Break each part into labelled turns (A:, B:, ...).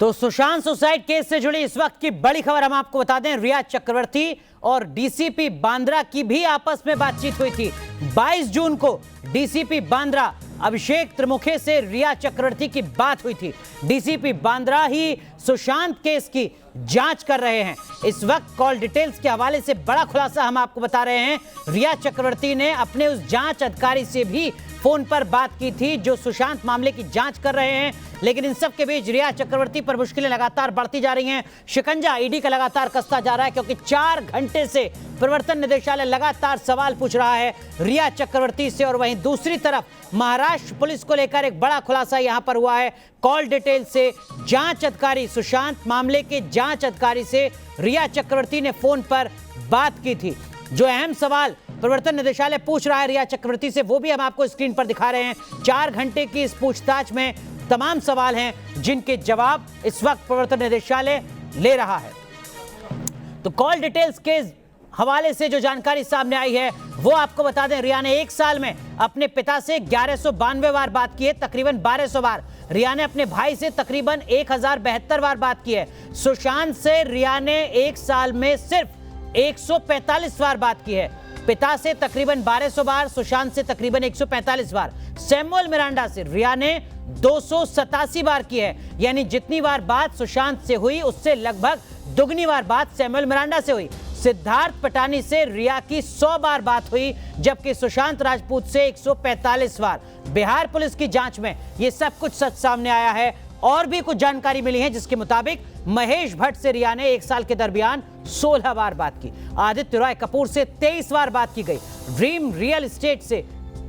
A: तो Sushant suicide case से जुड़ी इस वक्त की बड़ी खबर हम आपको बता दें। रिया चक्रवर्ती और डीसीपी बांद्रा की भी आपस में बातचीत हुई थी। 22 जून को डीसीपी बांद्रा अभिषेक त्रिमुखे से रिया चक्रवर्ती की बात हुई थी। डीसीपी बांद्रा ही सुशांत केस की जांच कर रहे हैं। इस वक्त कॉल डिटेल्स के हवाले से बड़ा खुलासा हम आपको बता रहे हैं। रिया चक्रवर्ती ने अपने उस जांच अधिकारी से भी फोन पर बात की थी जो सुशांत मामले की जांच कर रहे हैं। लेकिन इन सब के बीच रिया चक्रवर्ती पर मुश्किलें लगातार बढ़ती जा रही हैं। शिकंजा ईडी का लगातार कसता जा रहा है क्योंकि 4 घंटे से प्रवर्तन निदेशालय लगातार सवाल पूछ रहा है रिया चक्रवर्ती से। और वहीं दूसरी तरफ महाराष्ट्र पुलिस को लेकर एक बड़ा खुलासा यहां पर हुआ है। कॉल डिटेल से जांच अधिकारी सुशांत मामले के जांच अधिकारी से रिया चक्रवर्ती ने फोन पर बात की थी। जो अहम सवाल प्रवर्तन निदेशालय पूछ रहा है रिया चक्रवर्ती से वो भी हम आपको स्क्रीन पर दिखा रहे हैं। 4 घंटे की इस पूछताछ में तमाम सवाल हैं जिनके जवाब इस वक्त प्रवर्तन निदेशालय ले रहा है। तो कॉल डिटेल्स के हवाले से जो जानकारी सामने आई है वो आपको बता दें। रिया ने 1 साल में अपने पिता से 1192 बार बात की है, तकरीबन 1200 बार। रिया ने अपने भाई से तकरीबन 1072 बार बात की है। सुशांत से रिया ने 1 साल में सिर्फ 145 बार बात की है। पिता से तकरीबन 1200 बार, सुशांत से तकरीबन 145 बार। सैमुअल मिरांडा से रिया ने 287 बार की है, यानी जितनी बार बात सुशांत से हुई उससे लगभग दुगनी बार बात सैमुअल मिरांडा से हुई। सिद्धार्थ पटानी से रिया की 100 बार बात हुई, जबकि सुशांत राजपूत से 145 बार। बिहार पुलिस की जांच में यह सब कुछ सच सामने आया है। और भी कुछ जानकारी मिली है जिसके मुताबिक महेश भट्ट से रिया ने 1 साल के दरमियान 16 बार बात की। आदित्य रॉय कपूर से 23 बार बात की गई। ड्रीम रियल एस्टेट से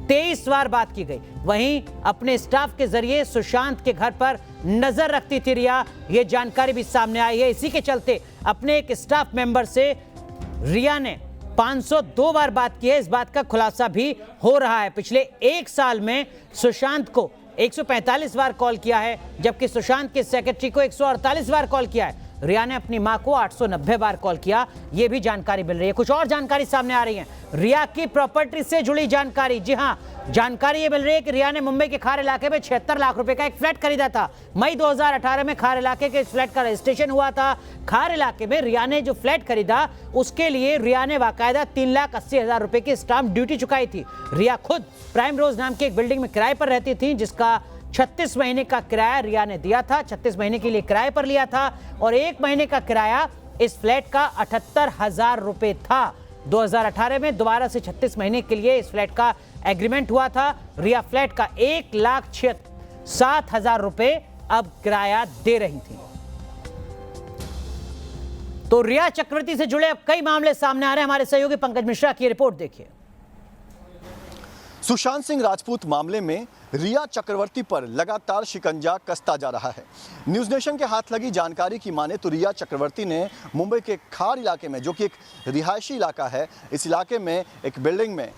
A: 23 बार बात की गई। वहीं अपने स्टाफ के जरिए सुशांत के घर पर नजर रखती थी रिया, यह जानकारी भी सामने आई है। इसी के चलते अपने एक स्टाफ मेंबर से रिया ने 502 बार बात की है। इस बात का खुलासा भी हो रहा है। पिछले 1 साल में सुशांत को 145 बार कॉल किया है, जबकि सुशांत के सेक्रेटरी को 148 बार कॉल किया है। रिया ने अपनी मां को 890 बार कॉल किया, यह भी जानकारी मिल रही है। कुछ और जानकारी सामने आ रही है। रिया की प्रॉपर्टी से जुड़ी जानकारी। जी हां, जानकारी यह मिल रही है कि रिया ने मुंबई के खार इलाके में 76 लाख रुपए का एक फ्लैट खरीदा था। मई 2018 में खार इलाके के इस फ्लैट का रजिस्ट्रेशन हुआ था। खार इलाके में रिया ने जो फ्लैट खरीदा उसके लिए रिया ने बाकायदा 3,80,000 रुपए की स्टाम्प ड्यूटी चुकाई थी। रिया खुद प्राइम रोज नाम की एक बिल्डिंग में किराए पर रहती थी, जिसका 36 महीने का किराया रिया ने दिया था। 36 महीने के लिए किराए पर लिया था और 1 महीने का किराया इस फ्लैट का 78,000 रुपए था। 2018 में दोबारा से 36 महीने के लिए इस फ्लैट का एग्रीमेंट हुआ था। रिया फ्लैट का 1,07,000 रुपए अब किराया दे रही थी। तो रिया चक्रवर्ती से जुड़े अब कई मामले सामने आ रहे हैं। हमारे सहयोगी पंकज मिश्रा की रिपोर्ट देखिए।
B: सुशांत सिंह राजपूत मामले में रिया चक्रवर्ती पर लगातार शिकंजा कसता जा रहा है। न्यूज़ नेशन के हाथ लगी जानकारी की माने तो रिया चक्रवर्ती ने मुंबई के खार इलाके में, जो कि एक रिहायशी इलाका है, इस इलाके में एक बिल्डिंग में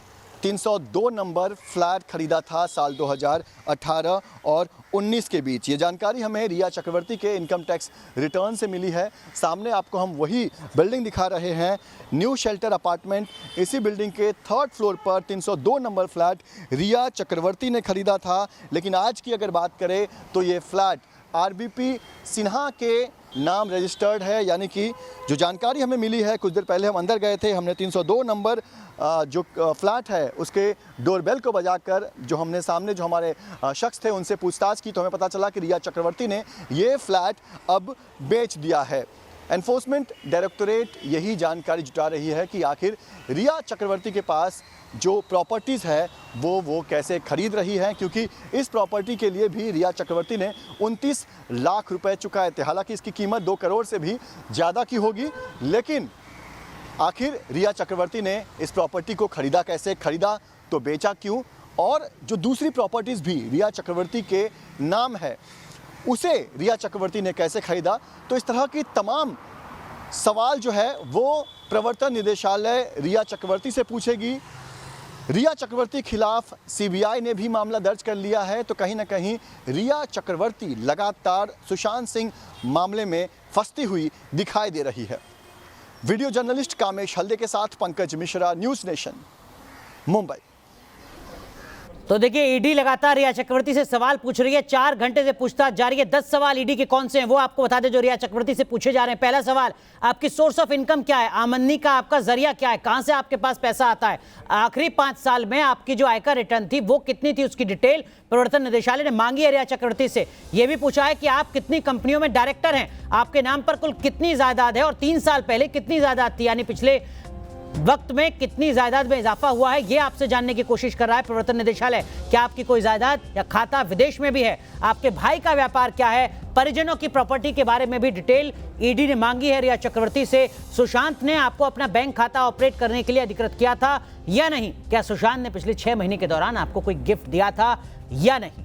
B: 302 नंबर फ्लैट खरीदा था साल 2018 और 19 के बीच। ये जानकारी हमें रिया चक्रवर्ती के इनकम टैक्स रिटर्न से मिली है। सामने आपको हम वही बिल्डिंग दिखा रहे हैं, न्यू शेल्टर अपार्टमेंट। इसी बिल्डिंग के 3rd फ्लोर पर 302 नंबर फ्लैट रिया चक्रवर्ती ने खरीदा था। लेकिन आज की अगर बात करें तो ये फ्लैट आरबीपी सिन्हा के नाम रजिस्टर्ड है, यानी कि जो जानकारी हमें मिली है, कुछ देर पहले हम अंदर गए थे, हमने 302 नंबर जो फ्लैट है उसके डोरबेल को बजाकर जो हमने सामने जो हमारे शख्स थे उनसे पूछताछ की तो हमें पता चला कि रिया चक्रवर्ती ने ये फ्लैट अब बेच दिया है। एनफोर्समेंट डायरेक्टोरेट यही जानकारी जुटा रही है कि आखिर रिया चक्रवर्ती के पास जो प्रॉपर्टीज़ है वो कैसे खरीद रही है, क्योंकि इस प्रॉपर्टी के लिए भी रिया चक्रवर्ती ने 29 लाख रुपए चुकाए थे। हालांकि इसकी कीमत 2 करोड़ से भी ज़्यादा की होगी, लेकिन आखिर रिया चक्रवर्ती ने इस प्रॉपर्टी को खरीदा कैसे, खरीदा तो बेचा क्यों, और जो दूसरी प्रॉपर्टीज़ भी रिया चक्रवर्ती के नाम है उसे रिया चक्रवर्ती ने कैसे खरीदा। तो इस तरह की तमाम सवाल जो है वो प्रवर्तन निदेशालय रिया चक्रवर्ती से पूछेगी। रिया चक्रवर्ती खिलाफ सीबीआई ने भी मामला दर्ज कर लिया है। तो कहीं ना कहीं रिया चक्रवर्ती लगातार सुशांत सिंह मामले में फंसती हुई दिखाई दे रही है। वीडियो जर्नलिस्ट कामेश हल्दे के साथ पंकज मिश्रा, न्यूज़ नेशन, मुंबई।
A: तो देखिए ईडी लगातार रिया चक्रवर्ती से सवाल पूछ रही है। 4 घंटे से पूछताछ जारी है। 10 सवाल ईडी के कौन से हैं वो आपको बता दें जो रिया चक्रवर्ती से पूछे जा रहे हैं। पहला सवाल, आपकी सोर्स ऑफ इनकम क्या है, आमदनी का आपका जरिया क्या है, कहां से आपके पास पैसा आता है, आखिरी 5 साल में आपकी जो आयकर रिटर्न थी वो कितनी थी, उसकी डिटेल प्रवर्तन निदेशालय ने मांगी है रिया चक्रवर्ती से। यह भी पूछा है कि आप कितनी कंपनियों में डायरेक्टर हैं, आपके नाम पर कुल कितनी जायदाद है और 3 साल पहले कितनी जायदाद थी, यानी पिछले वक्त में कितनी जायदाद में इजाफा हुआ है, यह आपसे जानने की कोशिश कर रहा है प्रवर्तन निदेशालय। क्या आपकी कोई जायदाद या खाता विदेश में भी है, आपके भाई का व्यापार क्या है, परिजनों की प्रॉपर्टी के बारे में भी डिटेल ईडी ने मांगी है रिया चक्रवर्ती से। सुशांत ने आपको अपना बैंक खाता ऑपरेट करने के लिए अधिकृत किया था या नहीं, क्या सुशांत ने पिछले 6 महीने के दौरान आपको कोई गिफ्ट दिया था या नहीं।